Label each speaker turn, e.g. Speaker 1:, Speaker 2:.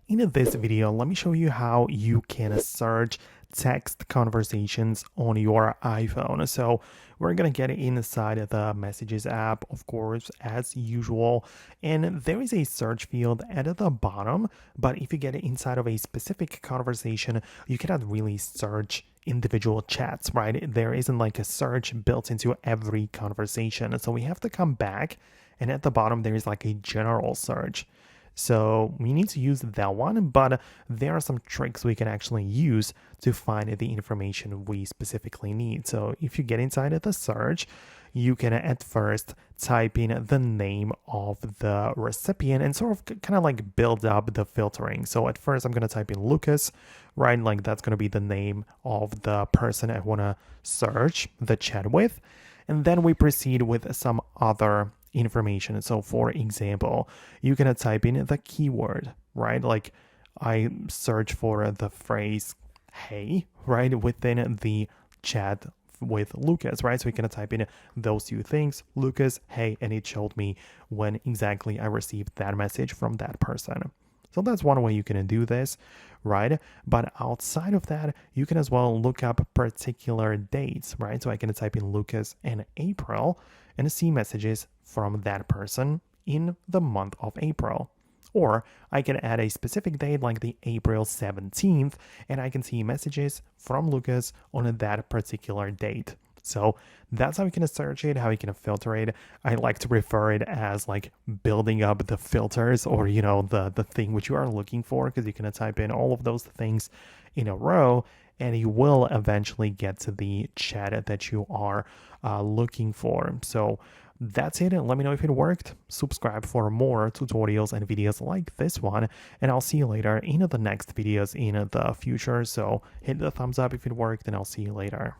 Speaker 1: In this video, let me show you how you can search text conversations on your iPhone. So we're going to get inside the Messages app, of course, as usual. And there is a search field at the bottom, but if you get inside of a specific conversation, you cannot really search individual chats, right? There isn't like a search built into every conversation. So we have to come back, and at the bottom, there is like a general search. So we need to use that one, but there are some tricks we can actually use to find the information we specifically need. So if you get inside of the search, you can at first type in the name of the recipient and sort of kind of like build up the filtering. So at first I'm going to type in Lucas, right? Like that's going to be the name of the person I want to search the chat with. And then we proceed with some other information. So for example, you can type in the keyword, right? Like I search for the phrase hey, right, within the chat with Lucas, right? So we can type in those two things, Lucas, hey, and it showed me when exactly I received that message from that person. So that's one way you can do this, right? But outside of that, you can as well look up particular dates, right? So I can type in Lucas and April and see messages from that person in the month of April. Or I can add a specific date like the April 17th, and I can see messages from Lucas on that particular date. So that's how you can search it, how you can filter it. I like to refer it as like building up the filters or, the thing which you are looking for, because you can type in all of those things in a row and you will eventually get to the chat that you are looking for. So that's it. Let me know if it worked. Subscribe for more tutorials and videos like this one, and I'll see you later in the next videos in the future. So hit the thumbs up if it worked, and I'll see you later.